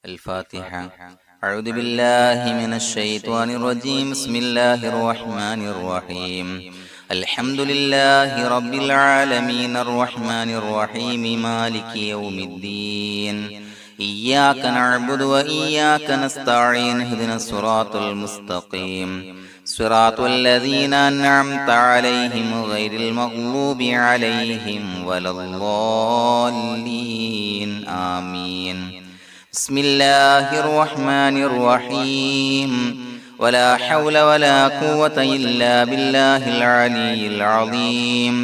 الفاتحة. أعوذ بالله من الشيطان الرجيم. بسم الله الرحمن الرحيم. الحمد لله رب العالمين الرحمن الرحيم مالك يوم الدين. إياك نعبد وإياك نستعين. اهدنا الصراط المستقيم صراط الذين أنعمت عليهم غير المغضوب عليهم ولا الضالين. آمين. بسم الله الرحمن الرحيم. ولا حول ولا قوة إلا بالله العلي العظيم.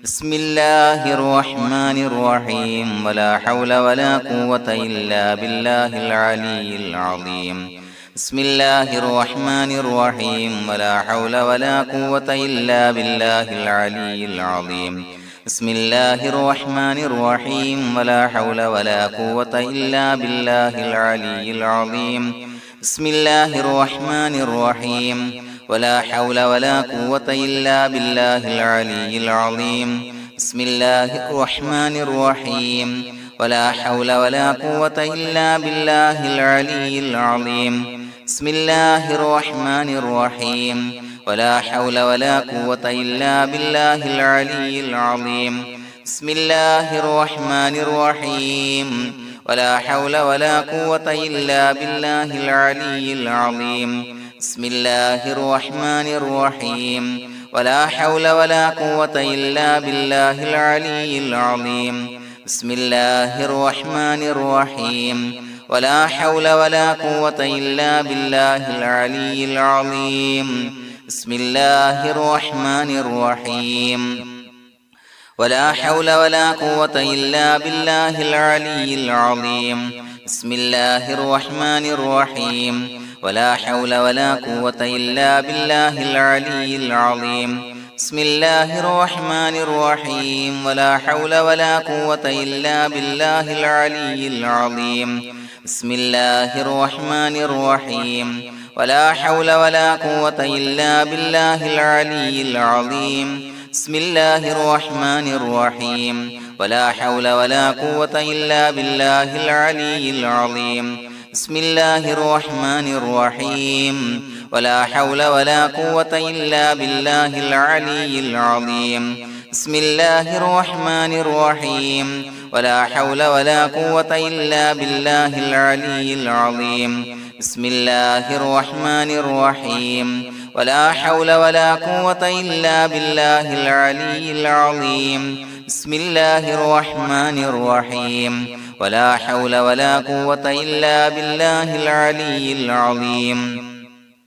بسم الله الرحمن الرحيم. ولا حول ولا قوة إلا بالله العلي العظيم. بسم الله الرحمن الرحيم. ولا حول ولا قوة إلا بالله العلي العظيم. بسم الله الرحمن الرحيم. ولا حول ولا قوة إلا بالله العلي العظيم. بسم الله الرحمن الرحيم. ولا حول ولا قوة إلا بالله العلي العظيم. بسم الله الرحمن الرحيم. ولا حول ولا قوة إلا بالله العلي العظيم. بسم الله الرحمن الرحيم. ولا حول ولا قوة إلا بالله العلي العظيم. بسم الله الرحمن الرحيم. ولا حول ولا قوة إلا بالله العلي العظيم. بسم الله الرحمن الرحيم. ولا حول ولا قوة إلا بالله العلي العظيم. بسم الله الرحمن الرحيم. ولا حول ولا قوة إلا بالله العلي العظيم. بسم الله الرحمن الرحيم. ولا حول ولا قوة إلا بالله العلي العظيم. بسم الله الرحمن الرحيم. ولا حول ولا قوة إلا بالله العلي العظيم. بسم الله الرحمن الرحيم. ولا حول ولا قوة إلا بالله العلي العظيم. بسم الله الرحمن الرحيم. ولا حول ولا قوة إلا بالله العلي العظيم. بسم الله الرحمن الرحيم. ولا حول ولا قوة إلا بالله العلي العظيم. بسم الله الرحمن الرحيم. ولا حول ولا قوة إلا بالله العلي العظيم. بسم الله الرحمن الرحيم. ولا حول ولا قوة إلا بالله العلي العظيم. بسم الله الرحمن الرحيم. ولا حول ولا قوة إلا بالله العلي العظيم. بسم الله الرحمن الرحيم. ولا حول ولا قوة إلا بالله العلي العظيم.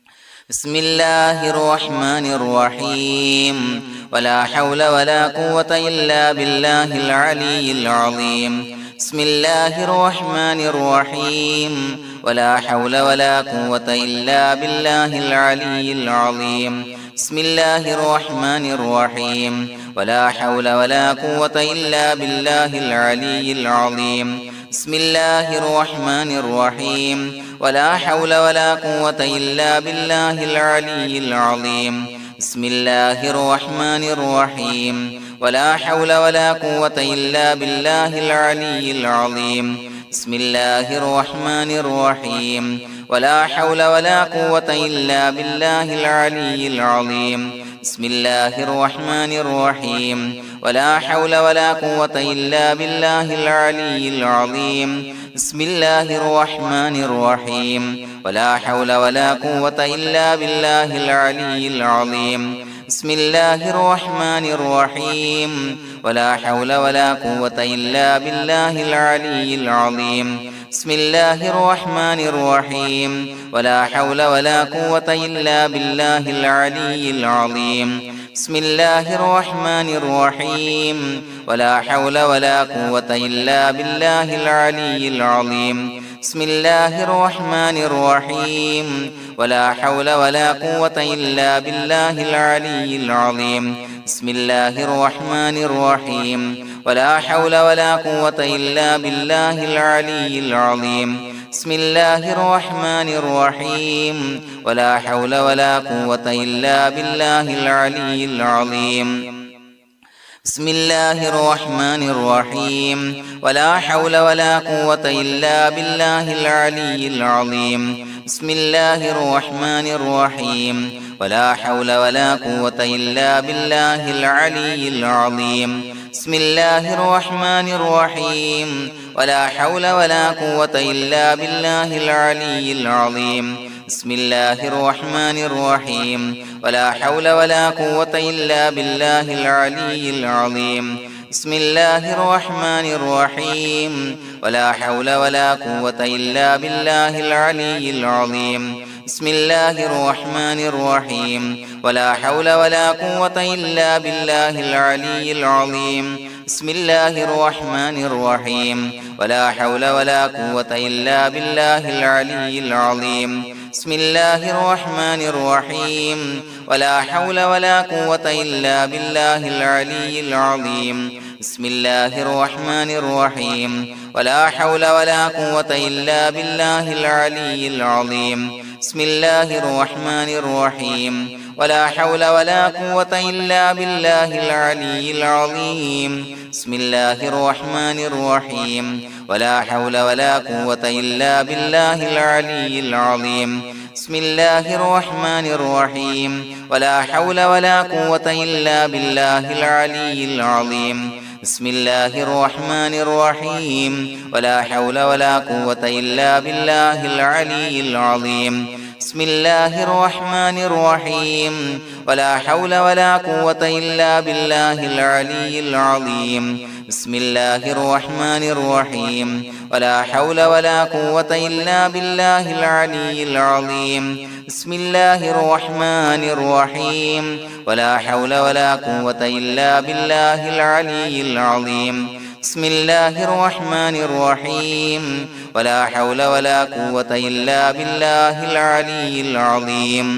بسم الله الرحمن الرحيم. ولا حول ولا قوة إلا بالله العلي العظيم. بسم الله الرحمن الرحيم. ولا حول ولا قوة إلا بالله العلي العظيم. بسم الله الرحمن الرحيم. ولا حول ولا قوة إلا بالله العلي العظيم. بسم الله الرحمن الرحيم. ولا حول ولا قوة إلا بالله العلي العظيم. بسم الله الرحمن الرحيم. ولا حول ولا قوة إلا بالله العلي العظيم. بسم الله الرحمن الرحيم. ولا حول ولا قوة إلا بالله العلي العظيم. بسم الله الرحمن الرحيم. ولا حول ولا قوة إلا بالله العلي العظيم. بسم الله الرحمن الرحيم. ولا حول ولا قوة إلا بالله العلي العظيم. بسم الله الرحمن الرحيم. ولا حول ولا قوة إلا بالله العلي العظيم. بسم الله الرحمن الرحيم. ولا حول ولا قوة إلا بالله العلي العظيم. بسم الله الرحمن الرحيم. ولا حول ولا قوة إلا بالله العلي العظيم. بسم الله الرحمن الرحيم. ولا حول ولا قوة إلا بالله العلي العظيم. بسم الله الرحمن الرحيم. ولا حول ولا قوة إلا بالله العلي العظيم. بسم الله الرحمن الرحيم. ولا حول ولا قوة إلا بالله العلي العظيم. بسم الله الرحمن الرحيم ولا حول ولا قوة إلا بالله العلي العظيم بسم الله الرحمن الرحيم ولا حول ولا قوة إلا بالله العلي العظيم بسم الله الرحمن الرحيم ولا حول ولا قوة إلا بالله العلي العظيم بسم الله الرحمن الرحيم ولا حول ولا قوة إلا بالله العلي العظيم بسم الله الرحمن الرحيم ولا حول ولا قوة إلا بالله العلي العظيم بسم الله الرحمن الرحيم ولا حول ولا قوة إلا بالله العلي العظيم بسم الله الرحمن الرحيم ولا حول ولا قوة إلا بالله العلي العظيم بسم الله الرحمن الرحيم ولا حول ولا قوة إلا بالله العلي العظيم بسم الله الرحمن الرحيم ولا حول ولا قوة إلا بالله العلي العظيم بسم الله الرحمن الرحيم ولا حول ولا قوة إلا بالله العلي العظيم بسم الله الرحمن الرحيم ولا حول ولا قوة إلا بالله العلي العظيم بسم الله الرحمن الرحيم ولا حول ولا قوة إلا بالله العلي العظيم بسم الله الرحمن الرحيم ولا حول ولا قوة إلا بالله العلي العظيم بسم الله الرحمن الرحيم ولا حول ولا قوة إلا بالله العلي العظيم بسم الله الرحمن الرحيم ولا حول ولا قوة إلا بالله العلي العظيم بسم الله الرحمن الرحيم ولا حول ولا قوة إلا بالله العلي العظيم بسم الله الرحمن الرحيم ولا حول ولا قوة إلا بالله العلي العظيم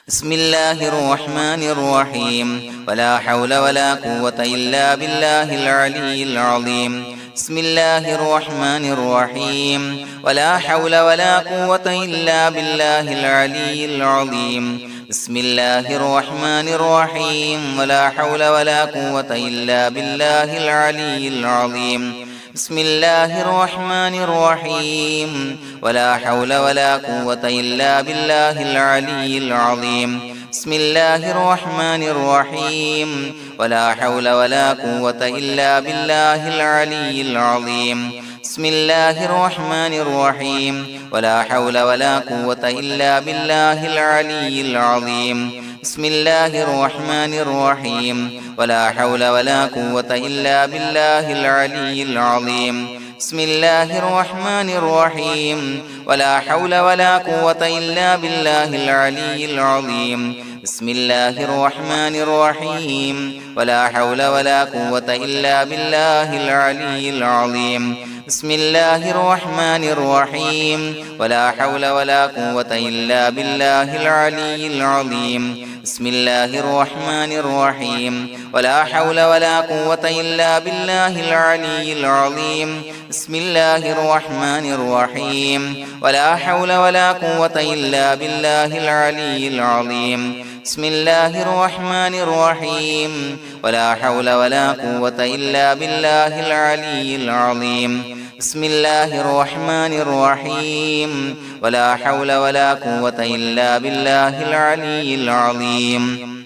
بسم الله الرحمن الرحيم ولا حول ولا قوة إلا بالله العلي العظيم بسم الله الرحمن الرحيم ولا حول ولا قوة إلا بالله العلي العظيم بسم الله الرحمن الرحيم ولا حول ولا قوة إلا بالله العلي العظيم بسم الله الرحمن الرحيم ولا حول ولا قوة إلا بالله العلي العظيم بسم الله الرحمن الرحيم ولا حول ولا قوة إلا بالله العلي العظيم بسم الله الرحمن الرحيم ولا حول ولا قوة إلا بالله العلي العظيم بسم الله الرحمن الرحيم ولا حول ولا قوة إلا بالله العلي العظيم بسم الله الرحمن الرحيم ولا حول ولا قوة إلا بالله العلي العظيم بسم الله الرحمن الرحيم ولا حول ولا قوة إلا بالله العلي العظيم بسم الله الرحمن الرحيم ولا حول ولا قوة إلا بالله العلي العظيم بسم الله الرحمن الرحيم ولا حول ولا قوة إلا بالله العلي العظيم بسم الله الرحمن الرحيم ولا حول ولا قوة إلا بالله العلي العظيم بسم الله الرحمن الرحيم ولا حول ولا قوة إلا بالله العلي العظيم بسم الله الرحمن الرحيم ولا حول ولا قوة إلا بالله العلي العظيم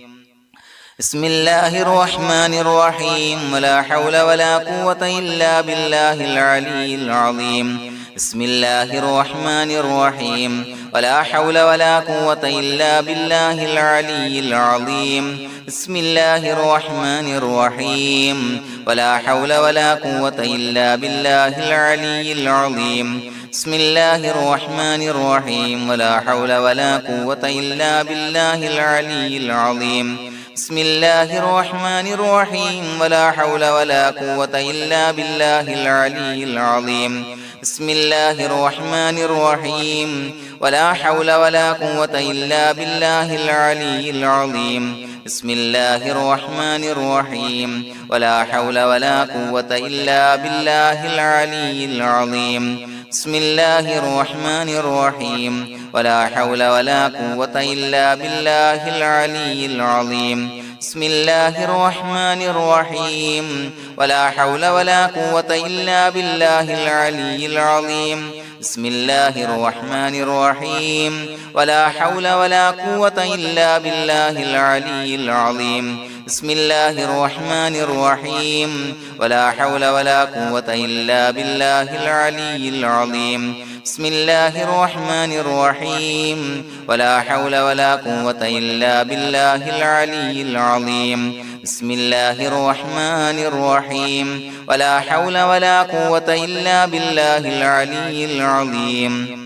بسم الله الرحمن الرحيم ولا حول ولا قوة إلا بالله العلي العظيم بسم الله الرحمن الرحيم ولا حول ولا قوة إلا بالله العلي العظيم بسم الله الرحمن الرحيم ولا حول ولا قوة إلا بالله العلي العظيم بسم الله الرحمن الرحيم ولا حول ولا قوة إلا بالله العلي العظيم بسم الله الرحمن الرحيم ولا حول ولا قوة إلا بالله العلي العظيم بسم الله الرحمن الرحيم ولا حول ولا قوة إلا بالله العلي العظيم بسم الله الرحمن الرحيم ولا حول ولا قوة إلا بالله العلي العظيم بسم الله الرحمن الرحيم ولا حول ولا قوة إلا بالله العلي العظيم بسم الله الرحمن الرحيم ولا حول ولا قوة إلا بالله العلي العظيم بسم الله الرحمن الرحيم ولا حول ولا قوة إلا بالله العلي العظيم بسم الله الرحمن الرحيم ولا حول ولا قوة إلا بالله العلي العظيم بسم الله الرحمن الرحيم ولا حول ولا قوة إلا بالله العلي العظيم بسم الله الرحمن الرحيم ولا حول ولا قوة إلا بالله العلي العظيم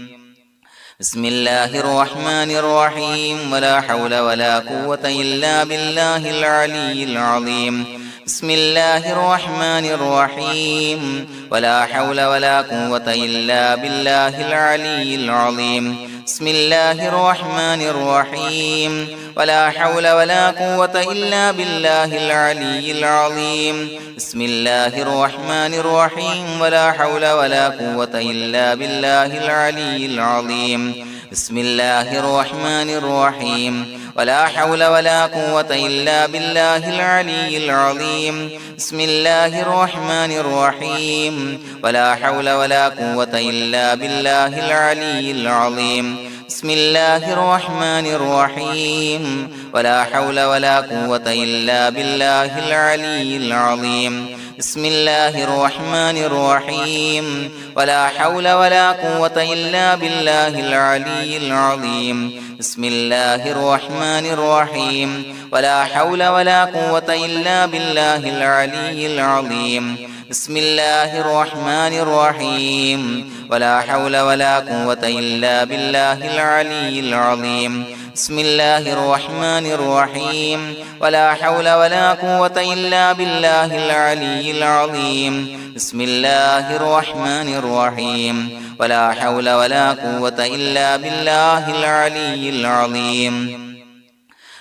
بسم الله الرحمن الرحيم ولا حول ولا قوة إلا بالله العلي العظيم بسم الله الرحمن الرحيم ولا حول ولا قوة إلا بالله العلي العظيم بسم الله الرحمن الرحيم ولا حول ولا قوة إلا بالله العلي العظيم بسم الله الرحمن الرحيم ولا حول ولا قوة إلا بالله العلي العظيم بسم الله الرحمن الرحيم ولا حول ولا قوة إلا بالله العلي العظيم بسم الله الرحمن الرحيم ولا حول ولا قوة إلا بالله العلي العظيم بسم الله الرحمن الرحيم ولا حول ولا قوة إلا بالله العلي العظيم بسم الله الرحمن الرحيم ولا حول ولا قوة إلا بالله العلي العظيم بسم الله الرحمن الرحيم ولا حول ولا قوة إلا بالله العلي العظيم بسم الله الرحمن الرحيم ولا حول ولا قوة إلا بالله العلي العظيم بسم الله الرحمن الرحيم ولا حول ولا قوة إلا بالله العلي العظيم بسم الله الرحمن الرحيم ولا حول ولا قوة إلا بالله العلي العظيم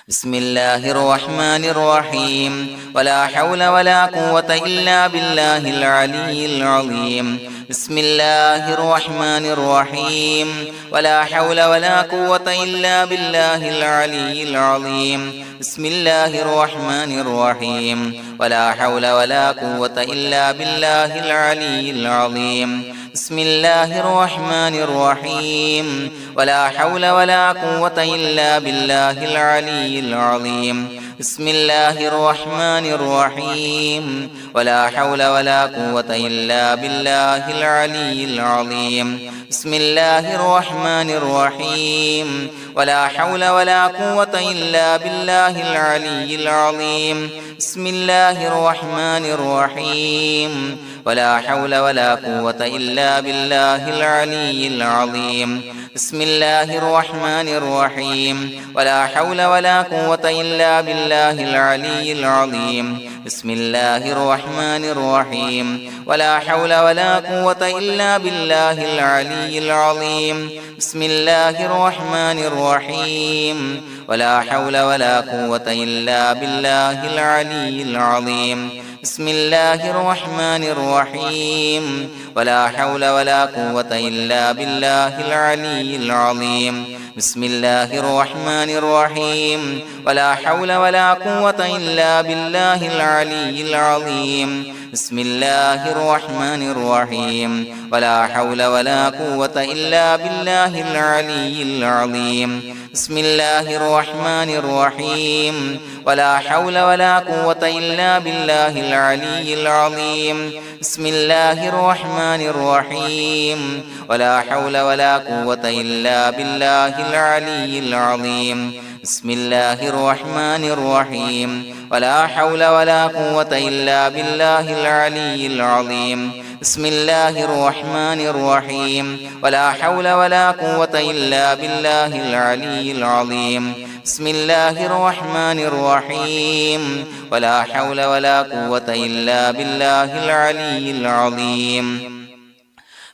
بسم الله الرحمن الرحيم ولا حول ولا قوة إلا بالله العلي العظيم بسم الله الرحمن الرحيم ولا حول ولا قوة إلا بالله العلي العظيم بسم الله الرحمن الرحيم ولا حول ولا قوة إلا بالله العلي العظيم بسم الله الرحمن الرحيم ولا حول ولا قوة إلا بالله العلي العظيم بسم الله الرحمن الرحيم ولا حول ولا قوة إلا بالله العلي العظيم بسم الله الرحمن الرحيم ولا حول ولا قوة إلا بالله العلي العظيم بسم الله الرحمن الرحيم ولا حول ولا قوة إلا بالله العلي العظيم بسم الله الرحمن الرحيم ولا حول ولا قوة إلا بالله العلي العظيم بسم الله الرحمن الرحيم ولا حول ولا قوة إلا بالله العلي العظيم بسم الله الرحمن الرحيم ولا حول ولا قوة إلا بالله العلي العظيم بسم الله الرحمن الرحيم ولا حول ولا قوة إلا بالله العلي العظيم بسم الله الرحمن الرحيم ولا حول ولا قوة إلا بالله العلي العظيم بسم الله الرحمن الرحيم ولا حول ولا قوة إلا بالله العلي العظيم بسم الله الرحمن الرحيم ولا حول ولا قوة إلا بالله العلي العظيم بسم الله الرحمن الرحيم ولا حول ولا قوة إلا بالله العلي العظيم بسم الله الرحمن الرحيم ولا حول ولا قوة إلا بالله العلي العظيم بسم الله الرحمن الرحيم ولا حول ولا قوة إلا بالله العلي العظيم بسم الله الرحمن الرحيم ولا حول ولا قوة إلا بالله العلي العظيم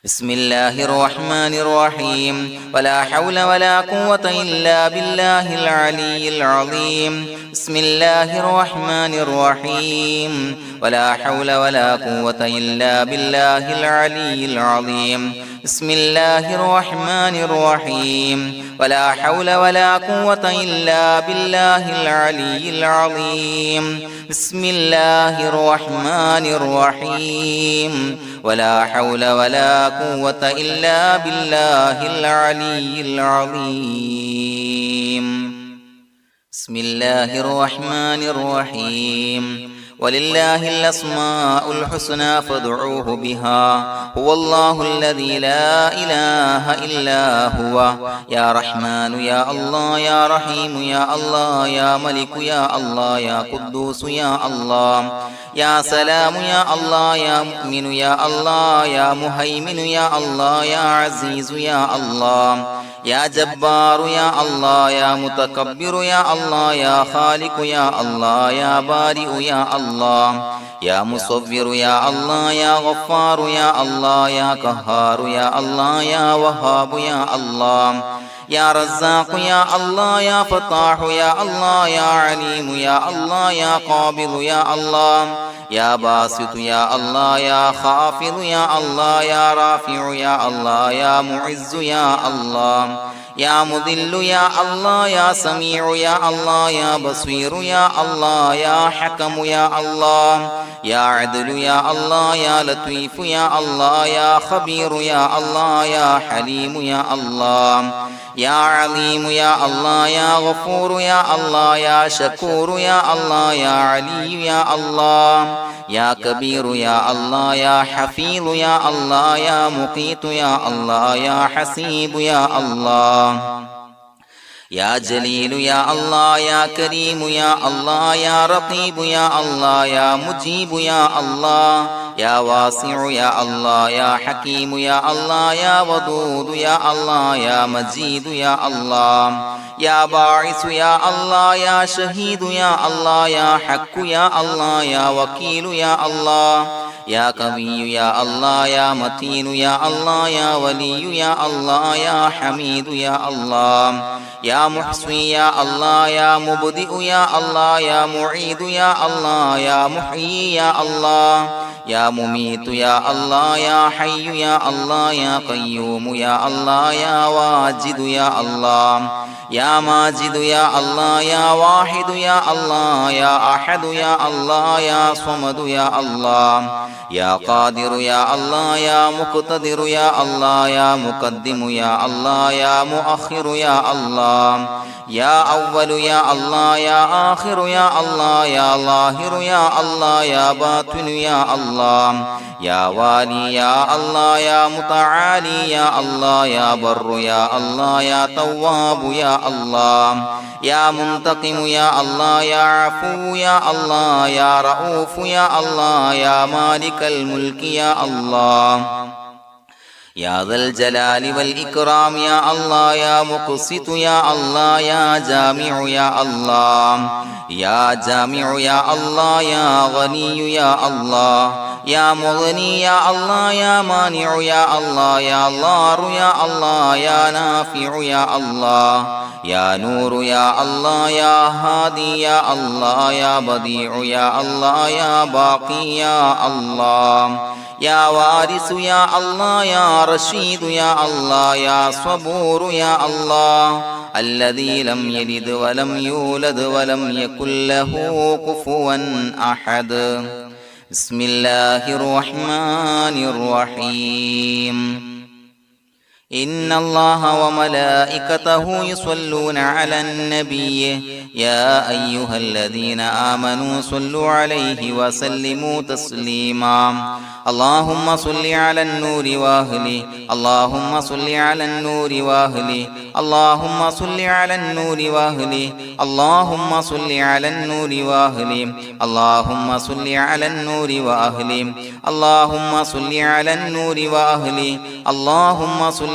بسم الله الرحمن الرحيم ولا حول ولا قوة إلا بالله العلي العظيم بسم الله الرحمن الرحيم ولا حول ولا قوة إلا بالله العلي العظيم بسم الله الرحمن الرحيم ولا حول ولا قوة إلا بالله العلي العظيم بسم الله الرحمن الرحيم ولا حول ولا قوة إلا بالله العلي العظيم بسم الله الرحمن الرحيم ولله الأسماء الحسنى فادعوه بها هو الله الذي لا إله إلا هو يا رحمن يا الله يا رحيم يا الله يا ملك يا الله يا قدوس يا الله يا سلام يا الله يا مؤمن يا الله يا مهيمن يا الله يا عزيز يا الله يا جبار يا الله يا متكبر يا الله يا خالق يا الله يا بارئ يا الله يا مصور يا الله يا غفار يا الله يا قهار يا الله يا وهاب يا الله يا رزاق يا الله يا فتاح يا الله يا عليم يا الله يا قابض يا الله يا باسط يا الله يا خافض يا الله يا رافع يا الله يا معز يا الله يا مذل يا الله يا سميع يا الله يا بصير يا الله يا حكم يا الله يا عدل يا الله يا لطيف يا الله يا خبير يا الله يا حليم يا الله يا عليم يا الله يا غفور يا الله يا شكور يا الله يا علي يا الله يا كبير يا الله يا حفيظ يا الله يا مقيت يا الله يا حسيب يا الله يا جليل يا الله يا كريم يا الله يا رقيب يا الله يا مجيب يا الله يا واسع يا الله يا حكيم يا الله يا ودود يا الله يا مجيد يا الله يا باعث يا الله يا شهيد يا الله يا حق يا الله يا وكيل يا الله يا قوي يا الله يا متين يا الله يا ولي يا الله يا حميد يا الله يا محصي يا الله يا مبدئ يا الله يا معيد يا الله يا محيي يا الله يا مميت يا الله يا حي يا الله يا قيوم يا الله يا واجد يا الله يا ماجد يا الله يا واحد يا الله يا أحد يا الله يا صمد يا الله يا قادر يا الله يا مقتدر يا الله يا مقدم يا الله يا مؤخر يا الله يا أول يا الله يا آخر يا الله يا ظاهر يا الله يا باطن يا الله يا والي يا الله يا متعالي يا الله يا بر يا الله يا تواب يا الله يا منتقم يا الله يا عفو يا الله يا رؤوف يا الله يا مالك الملك يا الله يا ذا الجلال والإكرام يا الله يا مقسط يا الله يا جامع يا الله يا جامع يا الله يا غني يا الله يا مغني يا الله يا مانع يا الله يا ضار يا الله يا نافع يا الله يا نور يا الله يا هادي يا الله يا بديع يا الله يا باقي يا الله يا وارث يا الله يا رشيد يا الله يا صبور يا الله الذي لم يلد ولم يولد ولم يكن له كفوا أحد بسم الله الرحمن الرحيم إن الله وملائكته يصلون على النبي يا أيها الذين آمنوا صلوا عليه وسلموا تسليما اللهم صل على النور وأهله اللهم صل على النور وأهله اللهم صل على النور وأهله اللهم صل على النور وأهله اللهم صل على النور وأهله اللهم صل على النور وأهله اللهم صل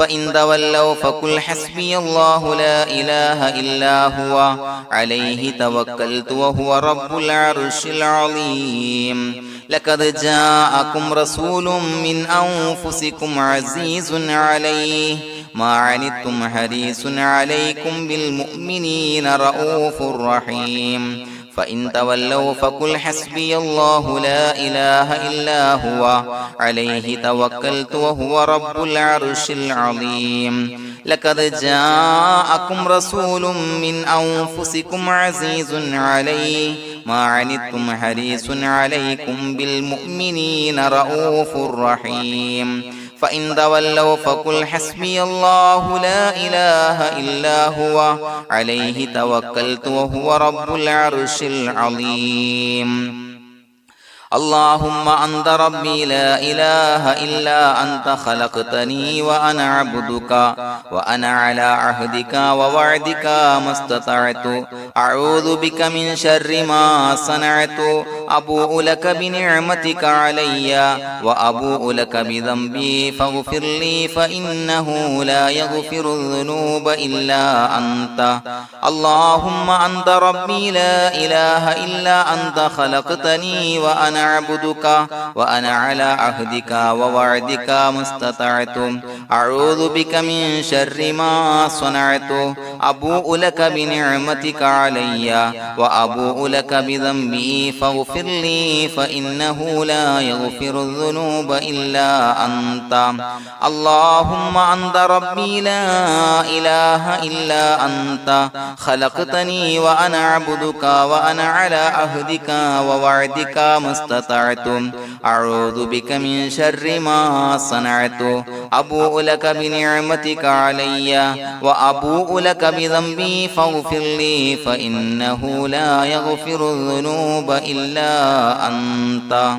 فإن تولوا فقل حسبي الله لا إله إلا هو عليه توكلت وهو رب العرش العظيم لقد جاءكم رسول من أنفسكم عزيز عليه ما عنتم حريص عليكم بالمؤمنين رؤوف رحيم فإن تولوا فقل حسبي الله لا إله إلا هو عليه توكلت وهو رب العرش العظيم لقد جاءكم رسول من أنفسكم عزيز عليه ما عنتم حريص عليكم بالمؤمنين رؤوف رحيم فإن تولوا فقل حسبي الله لا إله إلا هو عليه توكلت وهو رب العرش العظيم اللهم أنت ربي لا إله إلا أنت خلقتني وأنا عبدك وأنا على عهدك ووعدك ما استطعت أعوذ بك من شر ما صنعت أبوء لك بنعمتك علي وأبوء لك بذنبي فاغفر لي فإنه لا يغفر الذنوب إلا أنت اللهم أنت ربي لا إله إلا أنت خلقتني وأنا عبدك وأنا على عهدك ووعدك ما استطعت أعوذ بك من شر ما صنعت أبوء لك بنعمتك علي وأبوء لك بذنبي فاغفر لي فإنه لا يغفر الذنوب إلا أنت اللهم أنت ربي لا إله إلا أنت خلقتني وأنا عبدك وأنا على عهدك ووعدك ما استطعت أعوذ بك من شر ما صنعت أبوء لك بنعمتك علي وأبوء لك بذنبي فاغفر لي فإنه لا يغفر الذنوب إلا أنت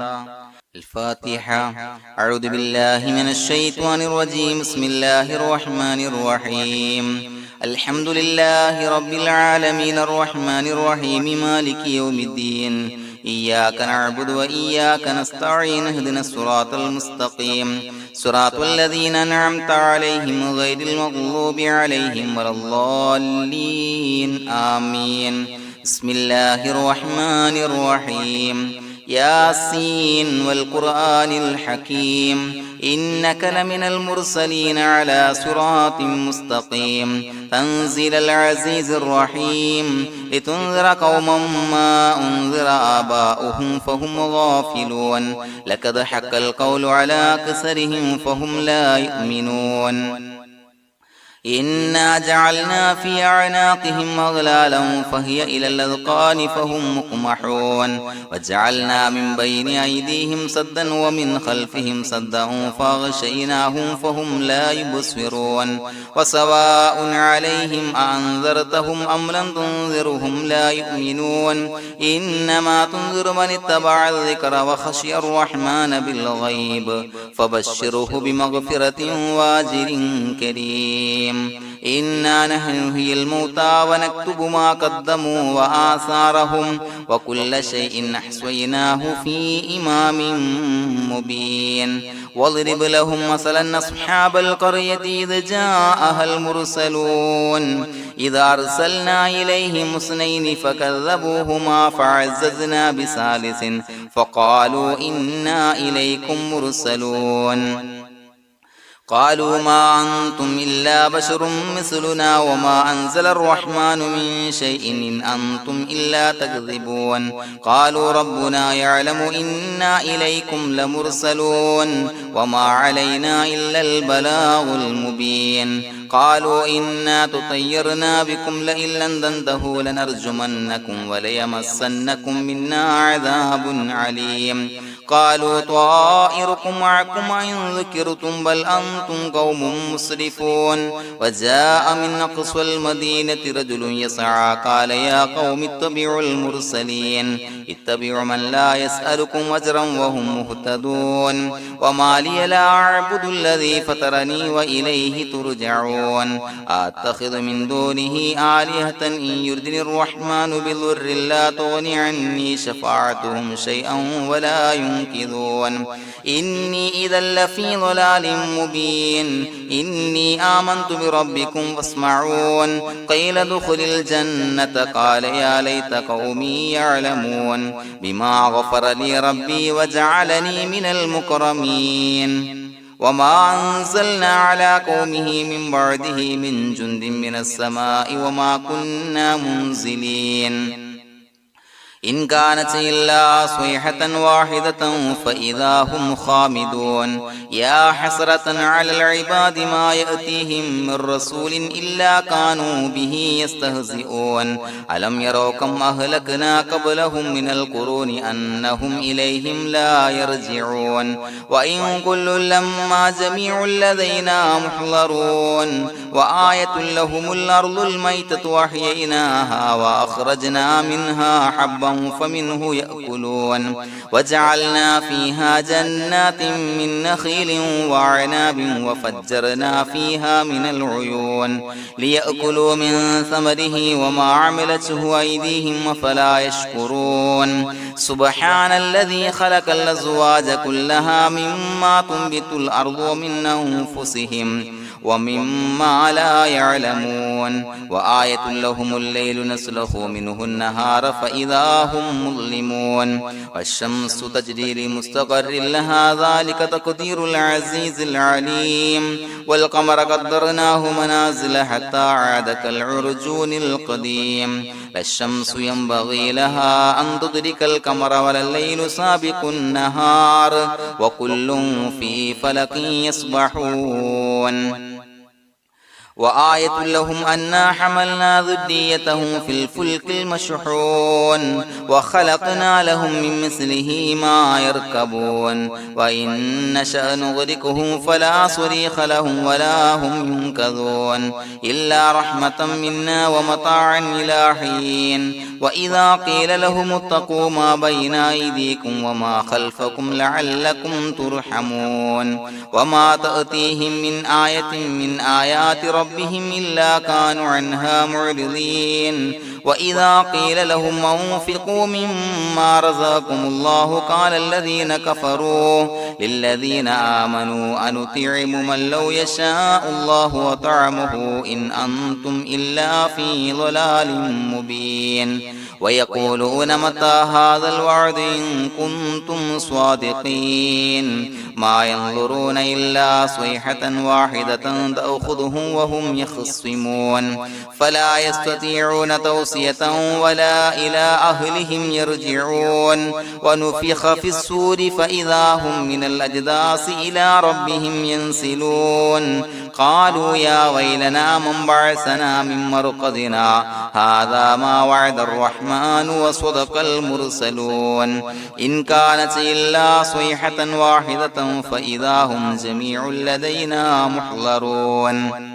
الفاتحة أعوذ بالله من الشيطان الرجيم بسم الله الرحمن الرحيم الحمد لله رب العالمين الرحمن الرحيم مالك يوم الدين إياك نعبد وإياك نستعين اهدنا الصراط المستقيم صراط الذين أنعمت عليهم غير المغضوب عليهم ولا الضالين آمين بسم الله الرحمن الرحيم ياسين والقرآن الحكيم إنك لمن المرسلين على صراط مستقيم تنزيل العزيز الرحيم لتنذر قوما ما أنذر آباؤهم فهم غافلون لقد حق القول على أكثرهم فهم لا يؤمنون إنا جعلنا في أعناقهم أغلالا فهي إلى الأذقان فهم مقمحون وجعلنا من بين أيديهم سدا ومن خلفهم سدا فأغشيناهم فهم لا يبصرون وسواء عليهم أأنذرتهم أم لم تنذرهم لا يؤمنون إنما تنذر من اتبع الذكر وخشي الرحمن بالغيب فبشره بمغفرة وأجر كريم إنا نحن نحيي الموتى ونكتب ما قدموا وآثارهم وكل شيء أحصيناه في إمام مبين واضرب لهم مثلا أصحاب القرية إذ جاءها المرسلون إذا أرسلنا إليهم اثنين فكذبوهما فعززنا بثالث فقالوا إنا إليكم مرسلون قالوا ما أنتم إلا بشر مثلنا وما أنزل الرحمن من شيء إن أنتم إلا تكذبون قالوا ربنا يعلم إنا إليكم لمرسلون وما علينا إلا البلاغ المبين قالوا إنا تطيرنا بكم لئن لم تنتهوا لنرجمنكم وليمسنكم منا عذاب عليم قالوا طائركم معكم إن ذكرتم بل أنتم قوم مسرفون وجاء من أقصى المدينة رجل يسعى قال يا قوم اتبعوا المرسلين اتبعوا من لا يسألكم أجرا وهم مهتدون وما لي لا أعبد الذي فطرني وإليه ترجعون أتخذ من دونه آلهة إن يردني الرحمن بضر لا تغني عني شفاعتهم شيئا ولا ينصرون ينكثون إني إذا لفي ضلال مبين إني آمنت بربكم فاسمعون قيل ادخل الجنة قال يا ليت قومي يعلمون بما غفر لي ربي وجعلني من المكرمين وما أنزلنا على قومه من بعده من جند من السماء وما كنا منزلين إن كانت إلا صيحة واحدة فإذا هم خامدون يا حسرة على العباد ما يأتيهم من رسول إلا كانوا به يستهزئون ألم يروا كم أهلكنا قبلهم من القرون أنهم إليهم لا يرجعون وإن كل لما جميع لدينا محضرون وآية لهم الأرض الميتة وأحييناها وأخرجنا منها حبا فمنه يأكلون وجعلنا فيها جنات من نخيل وعناب وفجرنا فيها من العيون ليأكلوا من ثمره وما عملته أيديهم فلا يشكرون سبحان الذي خلق الأزواج كلها مما تنبت الأرض ومن أنفسهم ومما لا يعلمون وآية لهم الليل نسلخ منه النهار فإذا هم مظلمون والشمس تجري لمستقر لها ذلك تقدير العزيز العليم والقمر قدرناه منازل حتى عاد كالعرجون القديم لا الشمس ينبغي لها أن تدرك القمر ولا الليل سابق النهار وكل في فلك يسبحون وآية لهم أنا حملنا ذريتهم في الفلك المشحون وخلقنا لهم من مثله ما يركبون وإن نشأ نغرقهم فلا صريخ لهم ولا هم ينقذون إلا رحمة منا ومتاعا إلى حين وإذا قيل لهم اتقوا ما بين أيديكم وما خلفكم لعلكم ترحمون وما تأتيهم من آية من آيات ربهم إلا كانوا عنها معرضين وإذا قيل لهم انفقوا مما رزقكم الله قال الذين كفروا للذين آمنوا أنطعم من لو يشاء الله وطعمه إن أنتم إلا في ضلال مبين ويقولون متى هذا الوعد إن كنتم صادقين ما ينظرون إلا صيحة واحدة تأخذهم وهم يخصمون فلا يستطيعون توصية ولا إلى أهلهم يرجعون ونفخ في الصور فإذا هم من الأجداث إلى ربهم ينسلون قالوا يا ويلنا من بعثنا من مرقدنا هذا ما وعد الرحمن وصدق المرسلون إن كانت إلا صيحة واحدة فإذا هم جميع لدينا محضرون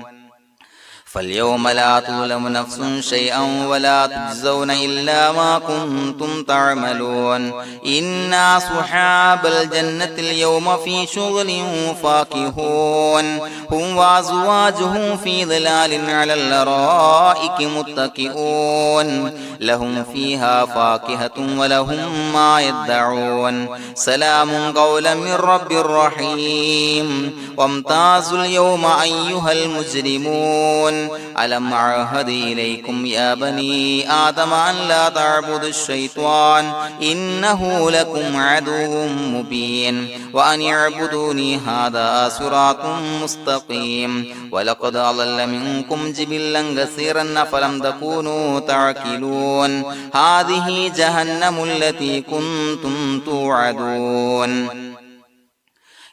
فاليوم لا تظلم نفس شيئا ولا تجزون إلا ما كنتم تعملون إنا أصحاب الجنة اليوم في شغل فاكهون هم وأزواجهم في ظلال على الأرائك متكئون لهم فيها فاكهة ولهم ما يدعون سلام قولا من رب رحيم وامتازوا اليوم أيها المجرمون ألم أعهد إليكم يا بني آدم أن لا تعبدوا الشيطان إنه لكم عدو مبين وأن اعبدوني هذا صراط مستقيم ولقد أضل منكم جبلا كثيرا فلم تكونوا تعقلون هذه جهنم التي كنتم توعدون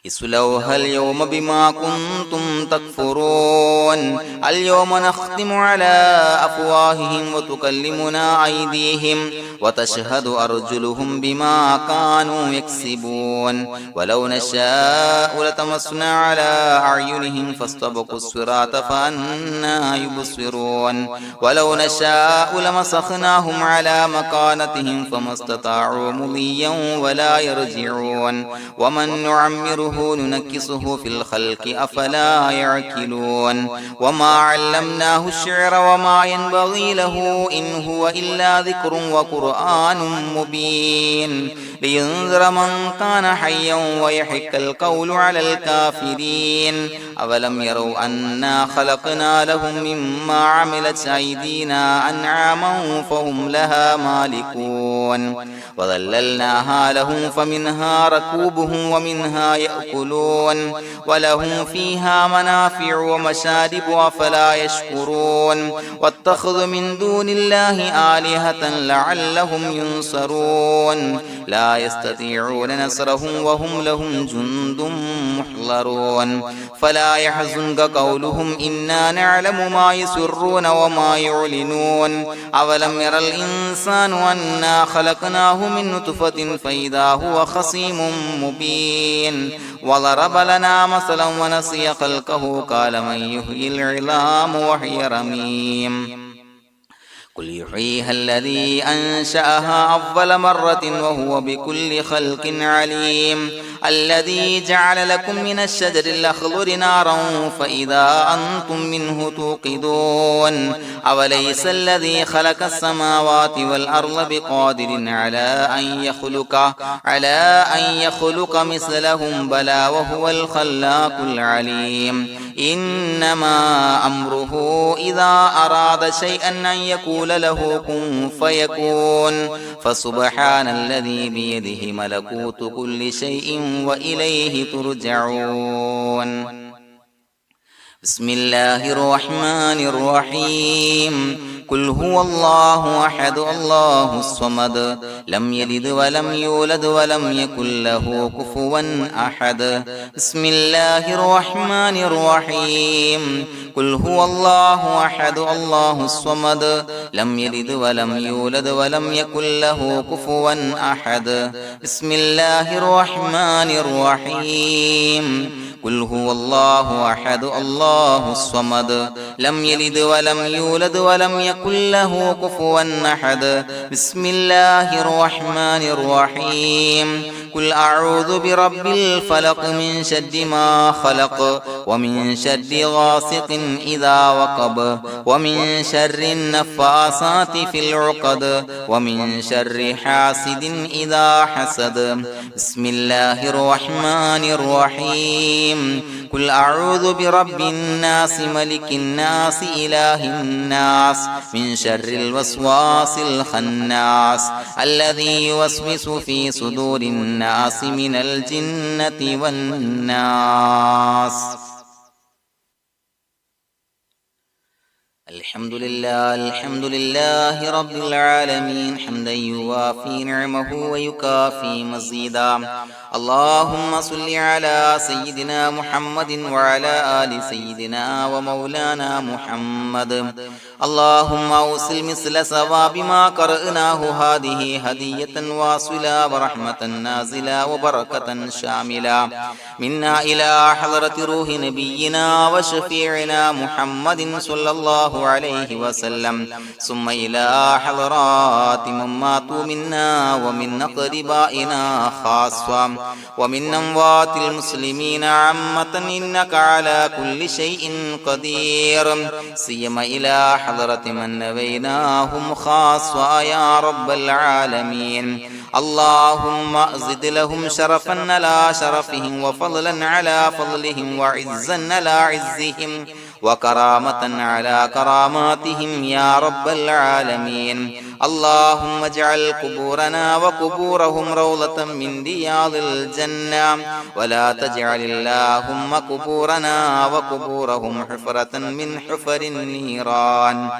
اصلوها اليوم بما كنتم تكفرون اليوم نختم على أفواههم وتكلمنا أيديهم وتشهد أرجلهم بما كانوا يكسبون ولو نشاء لتمسنا على أعينهم فاستبقوا الصراط فأنى يبصرون ولو نشاء لمسخناهم على مكانتهم فما استطاعوا مضيا ولا يرجعون ومن نعمره نعمره ننكسه في الخلق أفلا يعقلون وما علمناه الشعر وما ينبغي له إن هو إلا ذكر وقرآن مبين لينذر من كان حيا ويحق القول على الكافرين أولم يروا أنا خلقنا لهم مما عملت أيدينا أنعاما فهم لها مالكون وظللناها لهم فمنها ركوبهم ومنها يأكلون ولهم فيها منافع ومشارب أفلا يشكرون واتخذوا من دون الله آلهة لعلهم ينصرون لا يستطيعون نصرهم وهم لهم جند محضرون فلا يحزنك قولهم إنا نعلم ما يسرون وما يعلنون أولم ير الإنسان أنا خلقناه من نطفة فإذا هو خصيم مبين وضرب لنا مثلا ونسي خلقه قال من يحيي العظام وهي رميم قل يحييها الذي أنشأها أول مرة وهو بكل خلق عليم الذي جعل لكم من الشجر الأخضر نارا فإذا أنتم منه توقدون أوليس الذي خلق السماوات والأرض بقادر على أن يخلق مثلهم بلى وهو الخلاق العليم إنما أمره إذا أراد شيئا أن يقول له كن فيكون فسبحان الذي بيده ملكوت كل شيء وإليه ترجعون بسم الله الرحمن الرحيم قل هو الله أحد الله الصمد لم يلد ولم يولد ولم يكن له كفوا أحد بسم الله الرحمن الرحيم قل هو الله أحد الله الصمد لم يلد ولم يولد ولم يكن له كفوا أحد بسم الله الرحمن الرحيم قل هو الله أحد الله الصمد لم يلد ولم يولد ولم يكن له كفوا أحد بسم الله الرحمن الرحيم قل أعوذ برب الفلق من شر ما خلق ومن شر غاسق إذا وقب ومن شر النفاثات في العقد ومن شر حاسد إذا حسد بسم الله الرحمن الرحيم قل أعوذ برب الناس ملك الناس إله الناس من شر الوسواس الخناس الذي يوسوس في صدور الناس من الجنة والناس الحمد لله رب العالمين حمدا يوافي نعمه ويكافي مزيدا اللهم صل على سيدنا محمد وعلى آل سيدنا ومولانا محمد اللهم أوصل مثل ثواب ما قرأناه هذه هدية واصلة ورحمة نازلة وبركة شاملة منا إلى حضرة روح نبينا وشفيعنا محمد صلى الله عليه وسلم ثم إلى حضرات من ماتوا منا ومن أقربائنا خاصة ومن أموات المسلمين عامة إنك على كل شيء قدير سيما إلى حضرة من نبيناهم خاصة يا رب العالمين اللهم زد لهم شرفا على شرفهم وفضلا على فضلهم وعزا على عزهم وكرامة على كراماتهم يا رب العالمين اللهم اجعل قبورنا وقبورهم روضة من رياض الجنة ولا تجعل اللهم قبورنا وقبورهم حفرة من حفر النيران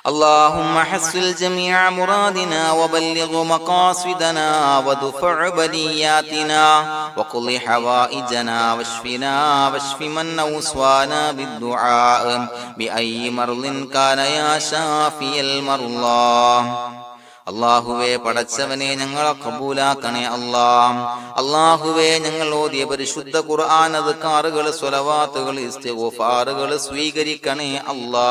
اللهم حصل جميع مرادنا وبلغ مقاصدنا ودفع بلياتنا وقض حوائجنا واشفنا واشف من أوصانا بالدعاء بأي مرض كان يا شافي المرضى അല്ലാഹുവേ പടച്ചവനെ ഞങ്ങളെ ഖബൂലാക്കണേ അല്ലാ. അല്ലാഹുവേ ഞങ്ങൾ ഓതിയ പരിശുദ്ധ ഖുർആൻ അദ്കാറുകൾ സ്വലവാത്തുകൾ ഇസ്തിഗ്ഫാറുകൾ സ്വീകരിക്കണേ അല്ലാ.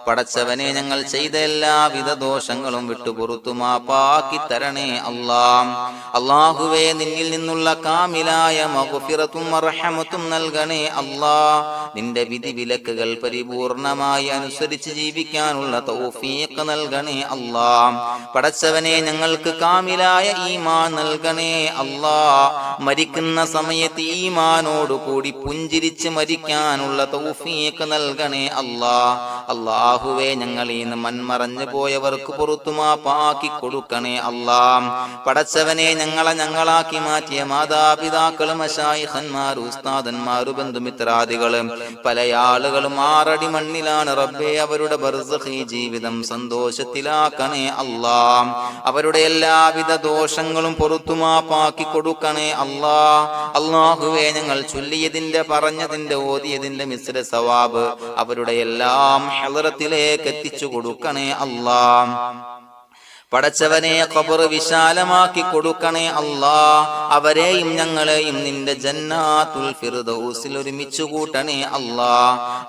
പടച്ചവനെ ഞങ്ങൾ ചെയ്ത എല്ലാവിധ ദോഷങ്ങളും വിട്ടുപുറത്തു മാപ്പാക്കി തരണേ അല്ലാ. അല്ലാഹുവേ നിന്നിൽ നിന്നുള്ള കാമിലായ മഗ്ഫിറത്തും റഹ്മത്തും നൽകണേ അല്ലാ. നിന്റെ വിധി വിലക്കുകൾ പരിപൂർണമായി അനുസരിച്ച് ജീവിക്കാനുള്ള തൗഫീഖ് നൽകണേ അല്ലാ. പടച്ചവനെ ഞങ്ങൾക്ക് കാമിലായ ഈമാൻ നൽകണേ അല്ലാ. മരിക്കുന്ന സമയത്ത് ഈമാനോട് കൂടി പുഞ്ചിരിച്ച് മരിക്കാനുള്ള തൗഫീഖ് നൽകണേ അല്ലാ. അല്ലാഹുവേ ഞങ്ങളിൽ നിന്ന് മൺമറഞ്ഞു പോയവർക്ക് പുറത്തു മാപ്പാക്കി കൊടുക്കണേ അല്ലാ. പടച്ചവനെ ഞങ്ങളാക്കി മാറ്റിയ മാതാപിതാക്കളും മശായിഖന്മാരും ഉസ്താദന്മാരും ബന്ധുമിത്രാദികളും പല ആളുകളും 6 അടി മണ്ണിലാണ് റബ്ബേ. അവരുടെ ബർസഖി ജീവിതം സന്തോഷത്തിലാക്കണേ അല്ലാ. അവരുടെ എല്ലാവിധ ദോഷങ്ങളും പുറത്തു മാപ്പാക്കി കൊടുക്കണേ അല്ലാ. അല്ലാഹുവേ ഞങ്ങൾ ചൊല്ലിയതിന്റെ പറഞ്ഞതിന്റെ ഓതിയതിന്റെ മിശ്ര സവാബ് അവരുടെ എല്ലാം ഹളറത്തിലേക്ക് എത്തിച്ചു കൊടുക്കണേ അല്ലാ. പടച്ചവനെ ഖബർ വിശാലമാക്കി കൊടുക്കണേ അല്ലാ. അവരെയും ഞങ്ങളെയും നിന്റെ ജന്നാത്തുൽ ഫിർദൗസിൽ ഒരുമിച്ച് കൂട്ടണേ അല്ലാ.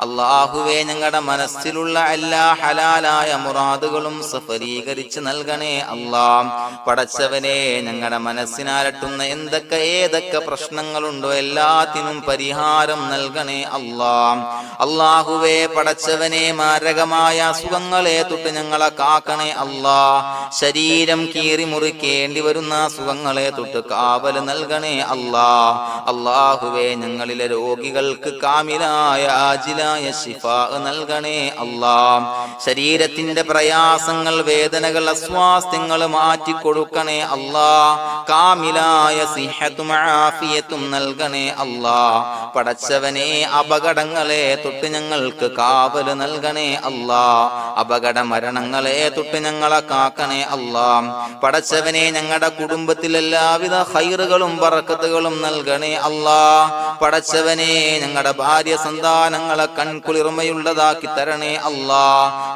അല്ലാഹുവേ ഞങ്ങളുടെ മനസ്സിലുള്ള എല്ലാ ഹലാലായ മുറാദുകളും സഫലീകരിച്ച് നൽകണേ അല്ലാ. പടച്ചവനെ ഞങ്ങളുടെ മനസ്സിനാലട്ടുന്ന ഏതൊക്കെ പ്രശ്നങ്ങളുണ്ടോ എല്ലാത്തിനും പരിഹാരം നൽകണേ അല്ലാ. അല്ലാഹുവേ പടച്ചവനെ മാരകമായ അസുഖങ്ങളെ തൊട്ട് ഞങ്ങളെ കാക്കണേ അല്ലാ. ശരീരം കീറി മുറിക്കേണ്ടി വരുന്ന അസുഖങ്ങളെ തൊട്ട് കാവൽ നൽകണേ അല്ലാ. അല്ലാഹുവേ ഞങ്ങളിലെ രോഗികൾക്ക് കാമിലായ ആജിലായ ശിഫാ നൽകണേ അല്ലാ. ശരീരത്തിന്റെ പ്രയാസങ്ങൾ വേദനകൾ അസ്വാസ്ഥ്യങ്ങൾ മാറ്റിക്കൊടുക്കണേ അല്ലാ. കാമിലായ സിഹത്തും ആഫിയത്തും നൽകണേ അല്ലാ. പടച്ചവനെ അപകടങ്ങളെ തൊട്ട് ഞങ്ങൾക്ക് കാവൽ നൽകണേ അല്ലാ. അപകട മരണങ്ങളെ തൊട്ട് ഞങ്ങളെ കാക്കണേ അല്ലാ. പടച്ചവനെ ഞങ്ങളുടെ കുടുംബത്തിൽ എല്ലാവിധ ഖൈറുകളും ബറക്കത്തുകളും നൽകണേ അല്ലാ. പടച്ചവനെ ഞങ്ങളുടെ ഭാര്യ സന്താനങ്ങളെ കൺകുളിർമയുള്ളതാക്കി തരണേ അല്ലാ.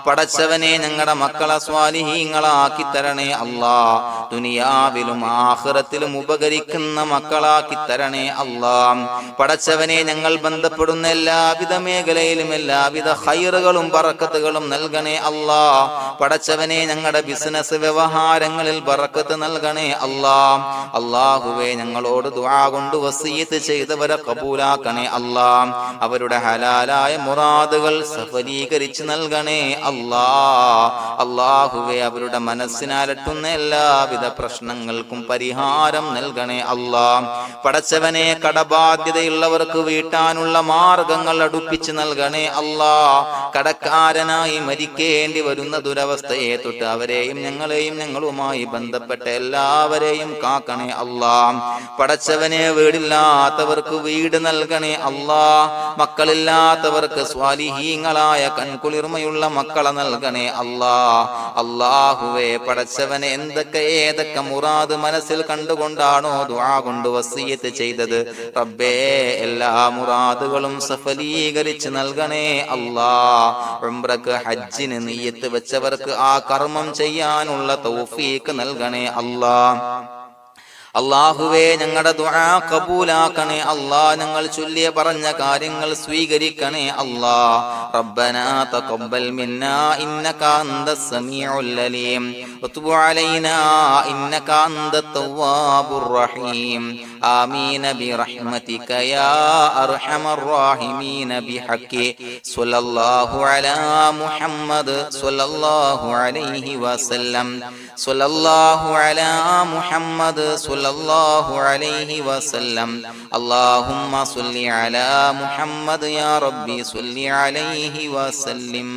പടച്ചവനെ ഞങ്ങളുടെ മക്കളെ സ്വാലിഹീങ്ങളാക്കി തരണേ അല്ലാ. ദുനിയാവിലും ആഖിറത്തിലും ഉപകരിക്കുന്ന മക്കളാക്കി തരണേ അല്ലാ. പടച്ചവനെ ഞങ്ങൾ ബന്ധപ്പെടുന്ന എല്ലാവിധ മേഖലയിലും എല്ലാവിധ ഖൈറുകളും ബറക്കത്തുകളും നൽകണേ അല്ലാ. പടച്ചവനെ ഞങ്ങളുടെ ബിസിനസ് വ്യവഹാരങ്ങളിൽ ബറക്കത്ത് നൽകണേ അല്ലാ. അല്ലാഹുവേ ഞങ്ങളോട് ദുആ കൊണ്ട് വസിയത്ത് ചെയ്തവരെ കബൂലാക്കണേ അല്ലാ. അവരുടെ ഹലാലായ മുറാദുകൾ സഫലീകരിച്ച് നൽകണേ അല്ലാ. അല്ലാഹുവേ അവരുടെ മനസ്സിനാലട്ടുന്ന എല്ലാവിധ പ്രശ്നങ്ങൾക്കും പരിഹാരം നൽകണേ അല്ലാ. പടച്ചവനെ കടബാധ്യതയുള്ളവർക്ക് വീട്ടാനുള്ള മാർഗങ്ങൾ അടുപ്പിച്ച് നൽകണേ അല്ലാ. കടക്കാരനായി മരിക്കേണ്ടി വരുന്ന ദുരവസ്ഥയെ തൊട്ട് അവരെയും ഞങ്ങളെയും ഞങ്ങളുമായി ബന്ധപ്പെട്ട എല്ലാവരെയും കാക്കണേ അല്ലാ. പടച്ചവനെ വീടില്ലാത്തവർക്ക് വീട് നൽകണേ അല്ലാ. മക്കളില്ലാത്തവർക്ക് സ്വാലിഹീങ്ങളായ കൺകുളിർമയുള്ള മക്കളെ നൽകണേ അല്ലാ. അല്ലാഹുവേ പടച്ചവനെ ഏതൊക്കെ മുറാദ് മനസ്സിൽ കണ്ടുകൊണ്ടാണോ ദുആ കൊണ്ട് വസിയത്ത് ചെയ്തത് റബ്ബേ എല്ലാ മുറാദുകളും സഫലീകരിച്ച് നൽകണേ അല്ലാ. ഉംറക്ക് ഹജ്ജിന് നിയ്യത്ത് വെച്ചവർക്ക് ആ കർമ്മം ചെയ്യാനുള്ള തൗഫീഖ് നൽകണേ അല്ലാ. അല്ലാഹുവേ ഞങ്ങളുടെ ദുആ ഖബൂലാക്കണേ അല്ലാ. ഞങ്ങൾ ചൊല്ലിയ പറഞ്ഞ കാര്യങ്ങൾ സ്വീകരിക്കണേ അല്ലാ. റബ്ബനാ തഖബ്ബൽ മിന്നാ ഇന്നക അന്തസ് സമീഉൽ അലീം വതുബ് അലൈനാ ഇന്നക അന്തത് തവ്വാബുർ റഹീം. ആമീൻ ബിറഹ്മതിക യാ അർഹമർ റഹീമീൻ ബിഹഖി സ്വല്ലല്ലാഹു അലാ മുഹമ്മദ് സ്വല്ലല്ലാഹു അലൈഹി വസല്ലം. സ്വല്ലല്ലാഹു അലാ മുഹമ്മദ് സ്വല്ലല്ലാഹു അലൈഹി വസല്ലം. അല്ലാഹുമ്മ സ്വല്ലി അലാ മുഹമ്മദ് യാ റബ്ബി സ്വല്ലി അലൈഹി വസല്ലം.